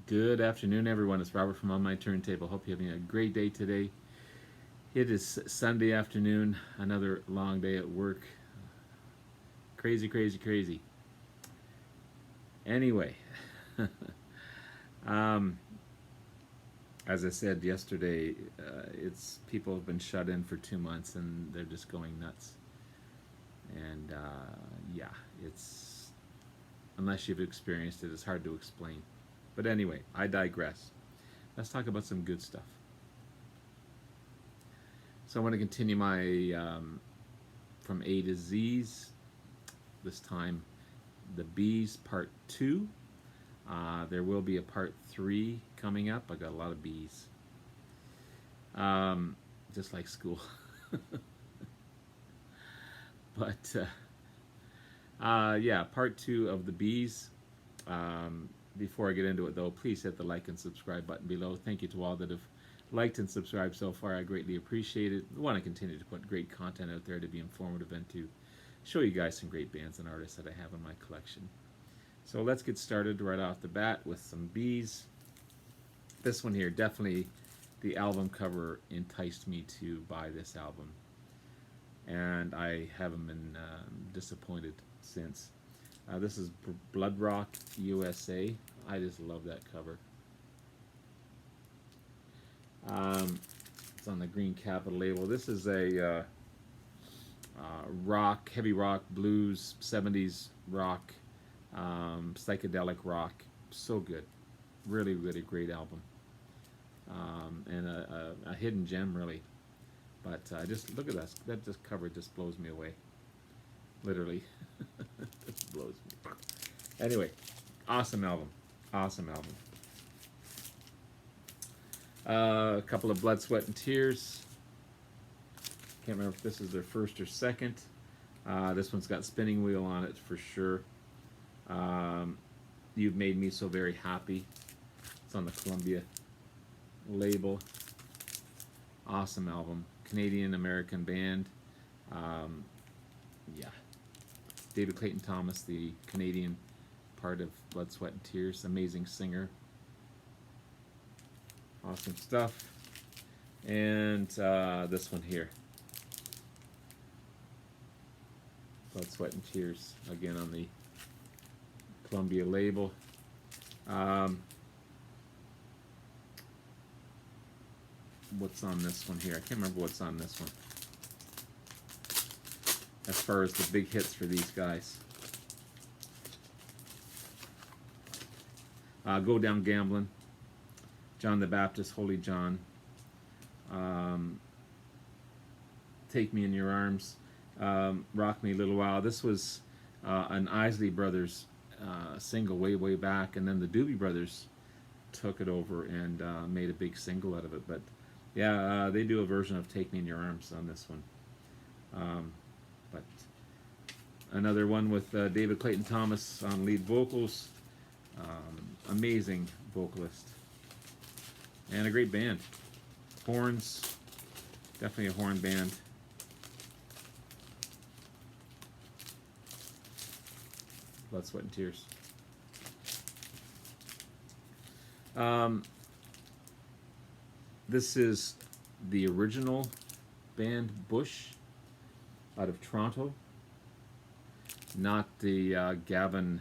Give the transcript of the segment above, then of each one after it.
Good afternoon, everyone. It's Robert from On My Turntable. Hope you're having a great day today. It is Sunday afternoon, another long day at work. Crazy, crazy, crazy. Anyway, um, as I said yesterday, it's people have been shut in for 2 months and they're just going nuts. And yeah, it's unless you've experienced it, it's hard to explain. But anyway, I digress. Let's talk about some good stuff. So I want to continue my from A to Z's. This time, the B's part 2. There will be a part 3 coming up. I got a lot of B's. Just like school. But yeah, part 2 of the B's. Before I get into it, though, please hit the like and subscribe button below. Thank you to all that have liked and subscribed so far. I greatly appreciate it. I want to continue to put great content out there to be informative and to show you guys some great bands and artists that I have in my collection. So let's get started right off the bat with some B's. This one here, definitely the album cover enticed me to buy this album. And I haven't been disappointed since. This is Blood Rock USA. I just love that cover. It's on the Green Capital label. This is a rock, heavy rock, blues, 70s rock, psychedelic rock. So good. Really, really great album. And a hidden gem, really. But just look at that. That just cover just blows me away. Literally. Just blows me. Anyway, awesome album. Awesome album. A couple of Blood, Sweat, and Tears. Can't remember if this is their first or second. This one's got Spinning Wheel on it for sure. You've Made Me So Very Happy. It's on the Columbia label. Awesome album. Canadian-American band. Yeah. David Clayton Thomas, the Canadian part of Blood, Sweat, and Tears. Amazing singer. Awesome stuff. And this one here. Blood, Sweat, and Tears. Again on the Columbia label. What's on this one here? I can't remember what's on this one. As far as the big hits for these guys. Go Down Gambling. John the Baptist, Holy John. Take Me in Your Arms. Rock Me a Little While. This was an Isley Brothers single way, way back, and then the Doobie Brothers took it over and made a big single out of it. But yeah, they do a version of Take Me in Your Arms on this one. But another one with David Clayton Thomas on lead vocals. Amazing vocalist. And a great band. Horns. Definitely a horn band. Blood, Sweat, and Tears. This is the original band Bush out of Toronto. Not the Gavin,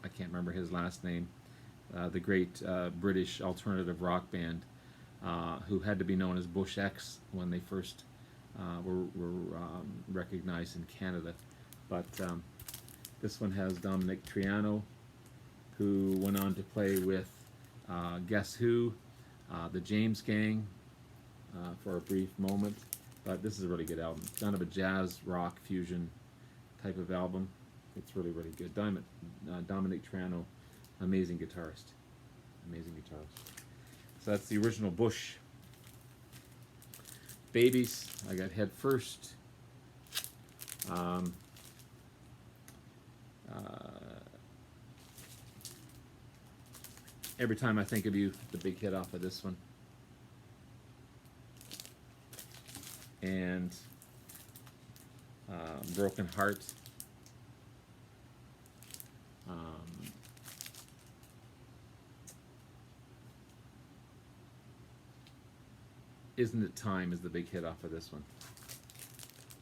I can't remember his last name, the great British alternative rock band who had to be known as Bush X when they first were recognized in Canada. But this one has Dominic Triano, who went on to play with Guess Who, the James Gang, for a brief moment. But this is a really good album. It's kind of a jazz rock fusion type of album. It's really, really good. Dominic Triano, amazing guitarist. Amazing guitarist. So that's the original Bush. Babies, I got Head First. Every Time I Think of You, the big hit off of this one. And Broken Heart. Isn't It Time is the big hit off of this one.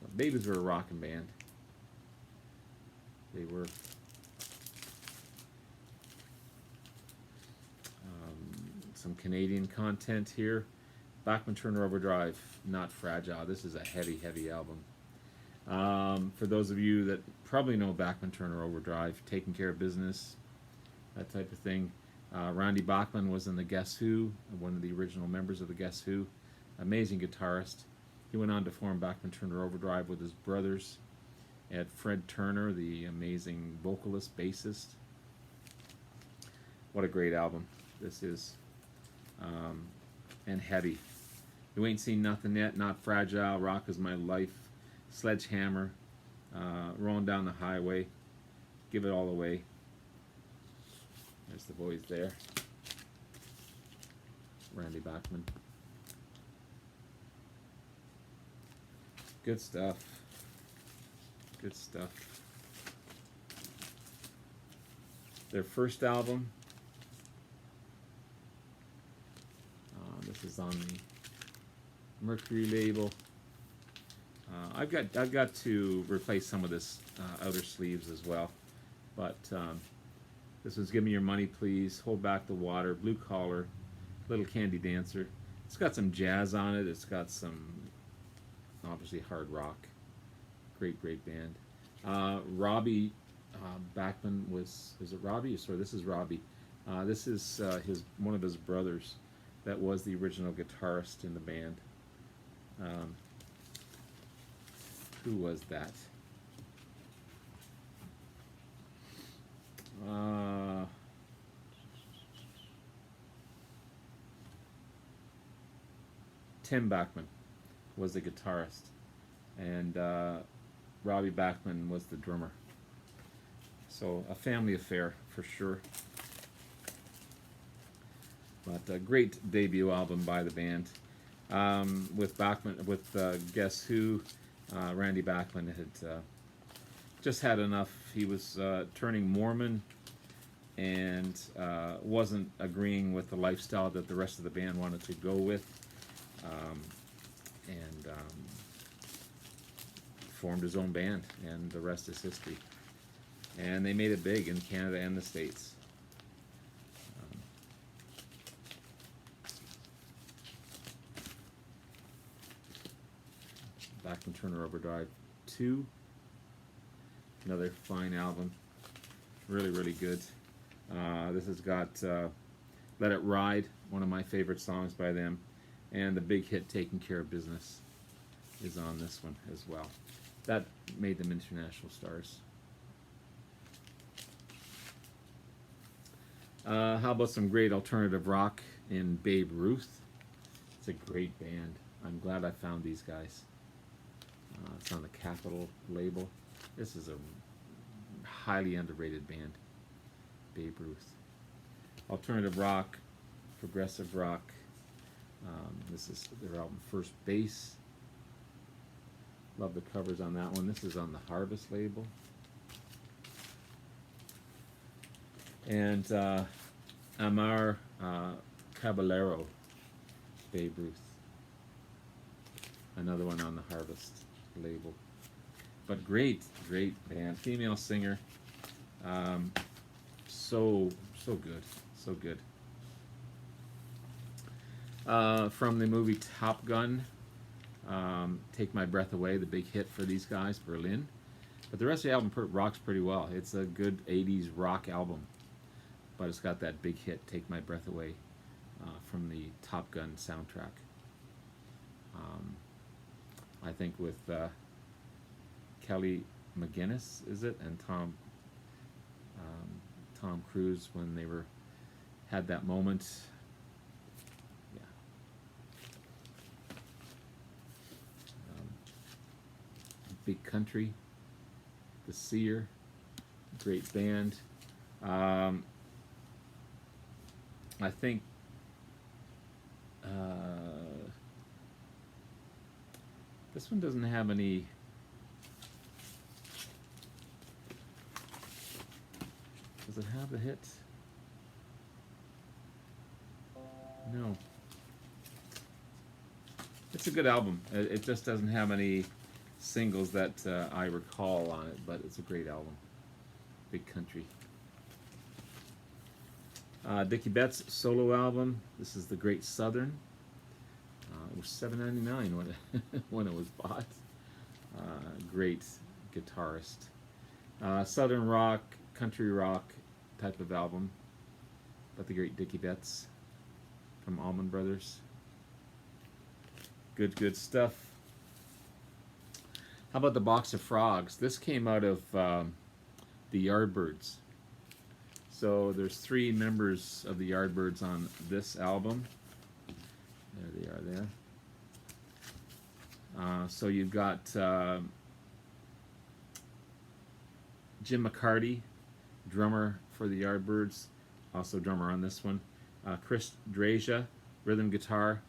The Babies were a rockin' band. They were. Some Canadian content here. Bachman Turner Overdrive, Not Fragile. This is a heavy, heavy album. For those of you that probably know Bachman Turner Overdrive, Taking Care of Business, that type of thing. Randy Bachman was in the Guess Who, one of the original members of the Guess Who. Amazing guitarist. He went on to form Bachman Turner Overdrive with his brothers. Had Fred Turner, the amazing vocalist, bassist. What a great album this is. And heavy. You Ain't Seen Nothing Yet, Not Fragile, Rock Is My Life, Sledgehammer, Rolling Down the Highway, Give It All Away. There's the boys there. Randy Bachman. Good stuff. Good stuff. Their first album. This is on the Mercury label. I've got to replace some of this outer sleeves as well, but this was Give Me Your Money Please, Hold Back the Water, Blue Collar, Little Candy Dancer. It's got some jazz on it. It's got some obviously hard rock. Great band. Robbie Bachman was it Robbie? Sorry, this is Robbie. This is one of his brothers that was the original guitarist in the band. Who was that? Tim Bachman was the guitarist, and Robbie Bachman was the drummer. So a family affair for sure. But a great debut album by the band. With Bachman, with Guess Who, Randy Bachman had just had enough. He was turning Mormon and wasn't agreeing with the lifestyle that the rest of the band wanted to go with, and formed his own band, and the rest is history. And they made it big in Canada and the States. Bachman Turner Overdrive 2. Another fine album. Really good. This has got Let It Ride, one of my favorite songs by them. And the big hit Taking Care of Business is on this one as well. That made them international stars. How about some great alternative rock in Babe Ruth? It's a great band. I'm glad I found these guys. It's on the Capitol label. This is a highly underrated band, Babe Ruth. Alternative rock, progressive rock. This is their album First Base. Love the covers on that one. This is on the Harvest label. And Amar Caballero, Babe Ruth. Another one on the Harvest label. But great band. Female singer. So good. So good. From the movie Top Gun, Take My Breath Away, the big hit for these guys, Berlin. But the rest of the album rocks pretty well. It's a good 80s rock album. But it's got that big hit, Take My Breath Away, from the Top Gun soundtrack. I think with Kelly McGinnis, is it, and Tom Cruise when they had that moment. Yeah. Big Country, The Seer, great band. I think this one doesn't have any. Does it have a hit? No. it's a good album. It just doesn't have any singles that I recall on it, but it's a great album. Big country. Dickie Betts solo album. This is The Great Southern. It was $7.99 when when it was bought. Great guitarist. Southern rock, country rock type of album. But the great Dickie Betts from Allman Brothers. Good stuff. How about the Box of Frogs? This came out of the Yardbirds. So there's 3 members of the Yardbirds on this album. There they are there. So you've got Jim McCarty, drummer for the Yardbirds, also drummer on this one. Chris Draja, rhythm guitar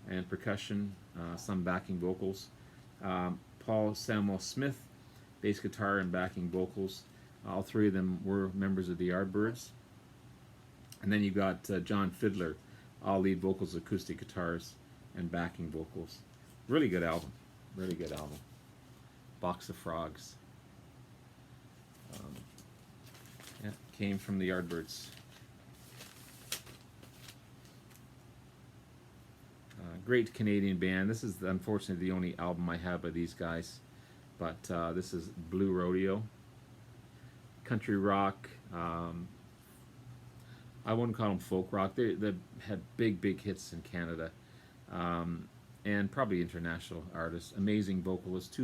and percussion, some backing vocals. Paul Samuel Smith, bass guitar and backing vocals. All 3 of them were members of the Yardbirds. And then you got John Fiddler, all lead vocals, acoustic guitars, and backing vocals. Really good album. Really good album. Box of Frogs. Yeah, came from the Yardbirds. Great Canadian band. This is unfortunately the only album I have by these guys, but this is Blue Rodeo. Country rock. I wouldn't call them folk rock. They had big hits in Canada, and probably international artists. Amazing vocalists.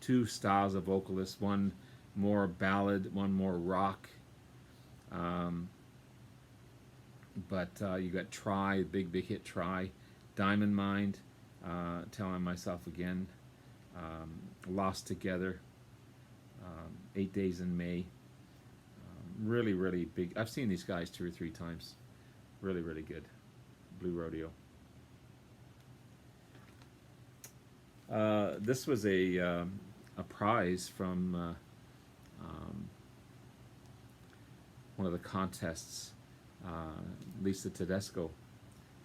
Two styles of vocalists. One more ballad, one more rock. But you got Try, big hit Try. Diamond Mind, Telling Myself Again, Lost Together, 8 Days in May. Really big. I've seen these guys 2 or 3 times. Really good. Blue Rodeo. This was a prize from one of the contests. Lisa Tedesco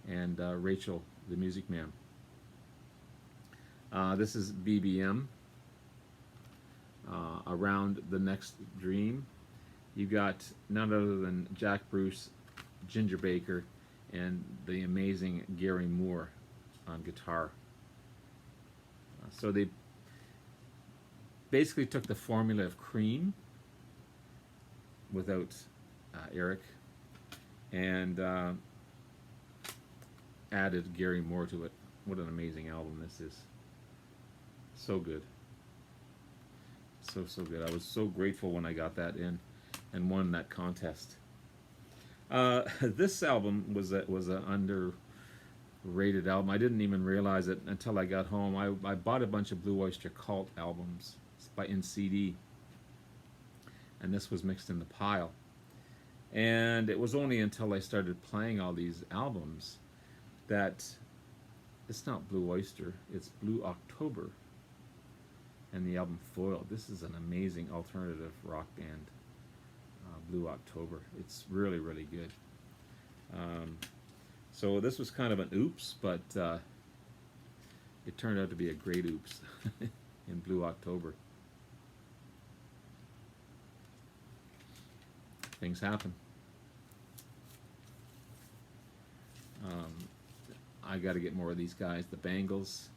and Rachel, the Music Man. This is BBM, Around the Next Dream. You got none other than Jack Bruce, Ginger Baker, and the amazing Gary Moore on guitar. So they basically took the formula of Cream without Eric and added Gary Moore to it. What an amazing album this is. So good. So good. I was so grateful when I got that in and won that contest. This album was an underrated album. I didn't even realize it until I got home. I bought a bunch of Blue Oyster Cult albums in CD, and this was mixed in the pile. And it was only until I started playing all these albums that it's not Blue Oyster, it's Blue October, and the album Foiled. This is an amazing alternative rock band, Blue October. It's really good. So this was kind of an oops, but it turned out to be a great oops in Blue October. Things happen. I got to get more of these guys. The Bangles.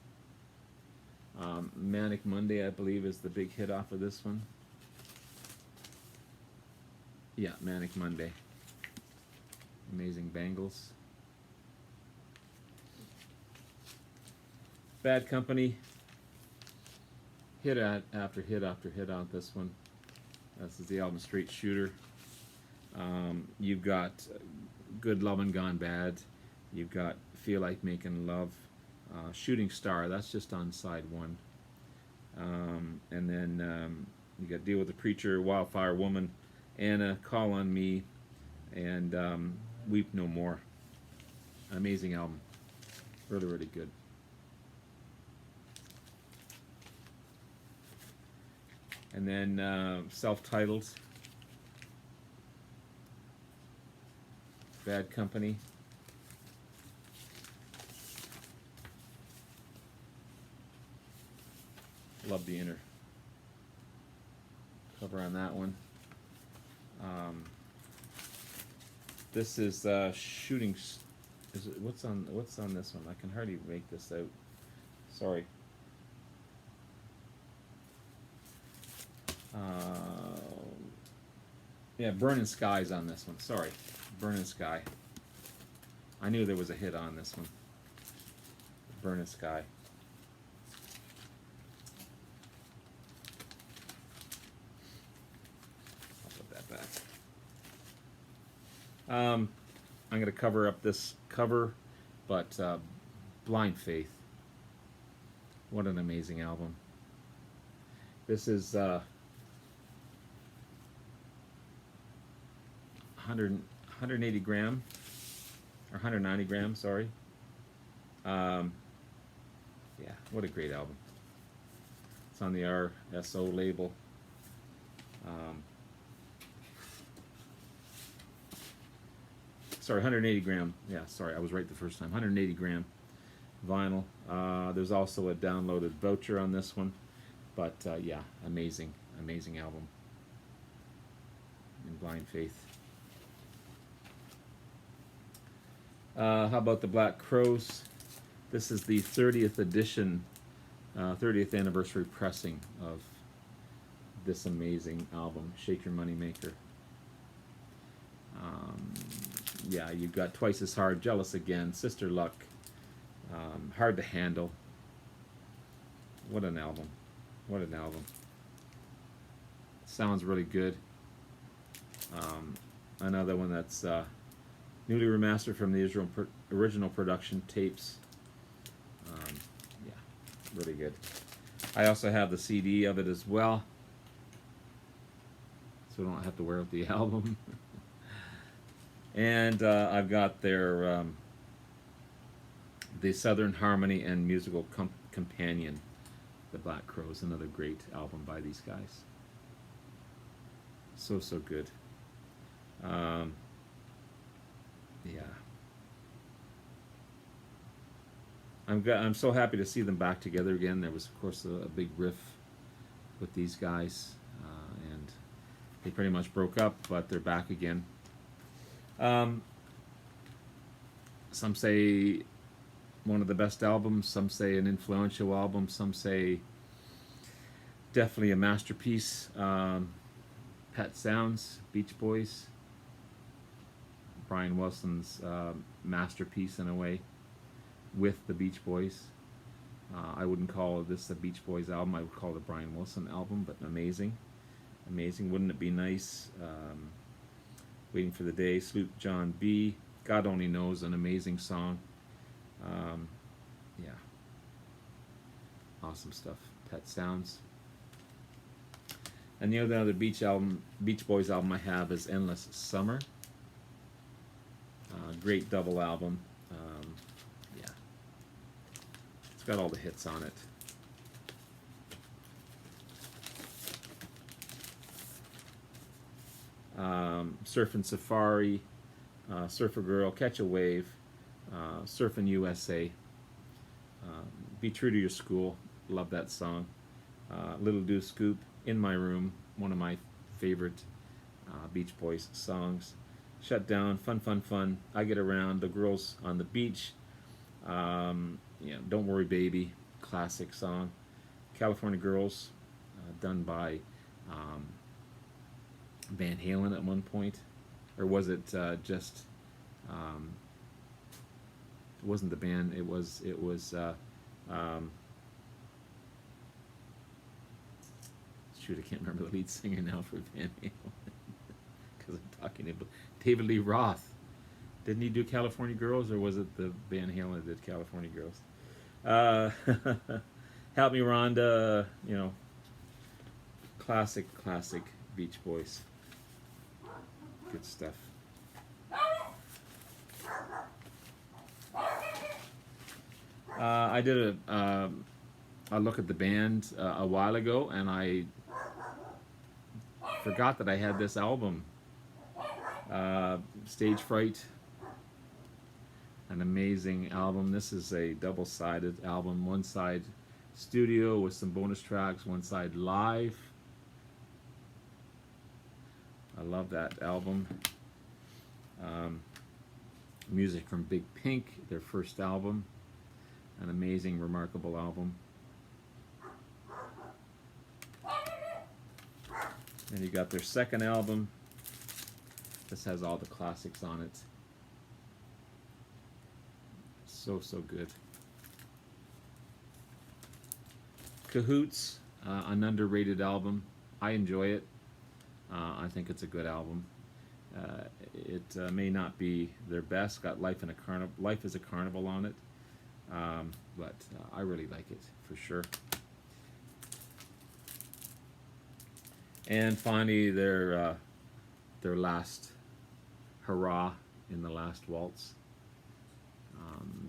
Manic Monday, I believe, is the big hit off of this one. Yeah, Manic Monday. Amazing Bangles. Bad Company. Hit after hit after hit on this one. This is the album Straight Shooter. You've got Good Lovin' Gone Bad. You've got Feel Like Making Love. Shooting Star, that's just on side 1. And then you got Deal with the Preacher, Wildfire Woman, Anna, Call on Me, and Weep No More. Amazing album. Really good. And then self-titled, Bad Company. Love the inner cover on that one. This is shooting. Is it, what's on this one? I can hardly make this out. Sorry. Yeah, Burning Sky's on this one. Sorry, Burning Sky. I knew there was a hit on this one. Burning Sky. I'll put that back. I'm going to cover up this cover, but Blind Faith. What an amazing album. This is 180 gram, or 190 grams, sorry. Yeah, what a great album. It's on the RSO label. Sorry, 180 gram. Yeah, sorry, I was right the first time. 180 gram vinyl. There's also a downloaded voucher on this one. But yeah, amazing, amazing album. In Blind Faith. How about the Black Crowes? This is the 30th edition, 30th anniversary pressing of this amazing album, Shake Your Money Maker. Yeah, you've got Twice as Hard, Jealous Again, Sister Luck, Hard to Handle. What an album. What an album. Sounds really good. Another one that's newly remastered from the original production tapes. Yeah, really good. I also have the CD of it as well, so I don't have to wear out the album. And I've got their the Southern Harmony and Musical Companion, The Black Crowes, another great album by these guys. So good. Yeah. I'm so happy to see them back together again. There was, of course, a big riff with these guys, and they pretty much broke up, but they're back again. Some say one of the best albums, some say an influential album, some say definitely a masterpiece. Pet Sounds, Beach Boys, Brian Wilson's masterpiece in a way with the Beach Boys. I wouldn't call this a Beach Boys album, I would call it a Brian Wilson album, but amazing. Amazing. Wouldn't it be nice? Waiting for the Day, Salute John B. God Only Knows, an amazing song. Yeah. Awesome stuff. Pet Sounds. And the other Beach Boys album I have is Endless Summer. Great double album. Yeah. It's got all the hits on it. Surfin' Safari, Surfer Girl, Catch a Wave, Surfin' USA, Be True to Your School, love that song. Little Do Scoop, In My Room, one of my favorite Beach Boys songs. Shut Down, Fun Fun Fun, I Get Around, The Girls on the Beach, yeah, Don't Worry Baby, classic song. California Girls, done by Van Halen at one point, or was it just? It wasn't the band. It was. Shoot, I can't remember the lead singer now for Van Halen because I'm talking about David Lee Roth. Didn't he do California Girls, or was it the Van Halen that did California Girls? Help Me Rhonda, you know, classic Beach Boys. Good stuff. I did a look at the band a while ago, and I forgot that I had this album. Stage Fright, an amazing album. This is a double-sided album. One side studio with some bonus tracks, one side live. I love that album. Music from Big Pink, their first album. An amazing, remarkable album. And you got their second album. This has all the classics on it. So, so good. Cahoots, an underrated album. I enjoy it. I think it's a good album. It may not be their best. Got Life is a Carnival on it, but I really like it for sure. And finally, their last hurrah in the last waltz.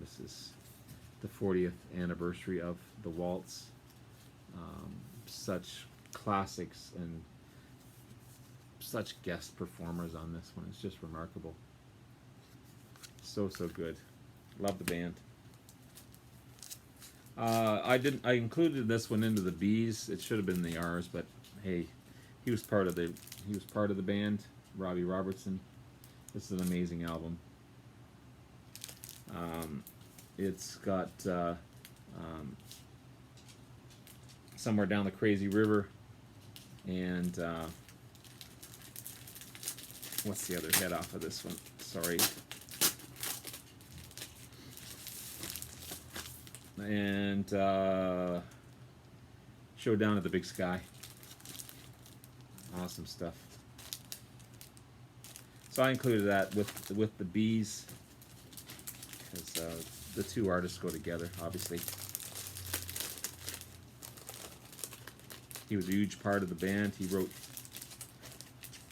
This is the 40th anniversary of the waltz. Such classics and such guest performers on this one. It's just remarkable. So, so good. Love the band. I included this one into the B's. It should have been the R's, but hey, he was part of the band. Robbie Robertson. This is an amazing album. It's got Somewhere Down the Crazy River, and what's the other head off of this one? Sorry. And Showdown at the Big Sky. Awesome stuff. So I included that with the B's because the two artists go together, obviously. He was a huge part of the band. He wrote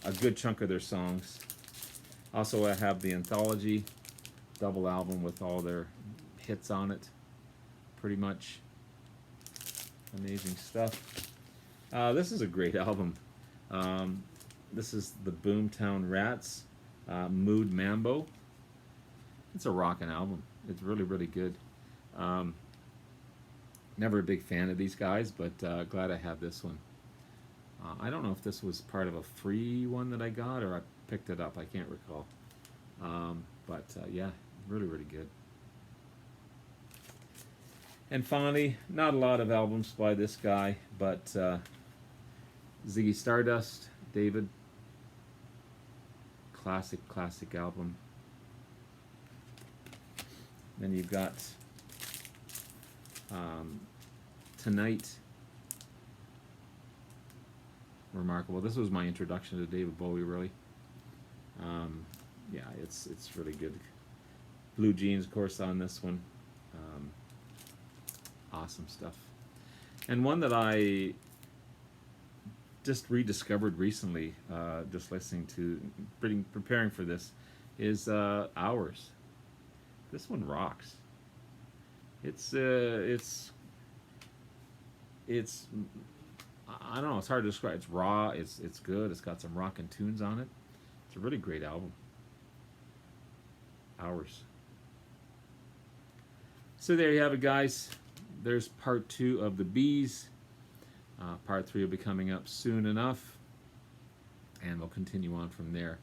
a good chunk of their songs. Also, I have the anthology double album with all their hits on it. Pretty much amazing stuff. This is a great album. This is the Boomtown Rats, Mood Mambo. It's a rockin' album. It's really, really good. Never a big fan of these guys, but glad I have this one. I don't know if this was part of a free one that I got or I picked it up. I can't recall. But yeah, really, really good. And finally, not a lot of albums by this guy, but Ziggy Stardust, David. Classic, classic album. Then you've got Tonight. Remarkable. This was my introduction to David Bowie, really. Yeah, it's really good. Blue Jeans, of course, on this one. Awesome stuff. And one that I just rediscovered recently, just listening to, preparing for this, is Hours. This one rocks. It's I don't know, it's hard to describe. It's raw, it's good, it's got some rockin' tunes on it. It's a really great album. Hours. So there you have it, guys. There's part 2 of the Bees. Part 3 will be coming up soon enough, and we'll continue on from there.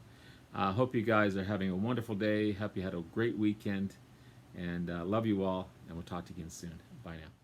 Hope you guys are having a wonderful day. Hope you had a great weekend, and love you all, and we'll talk to you again soon. Bye now.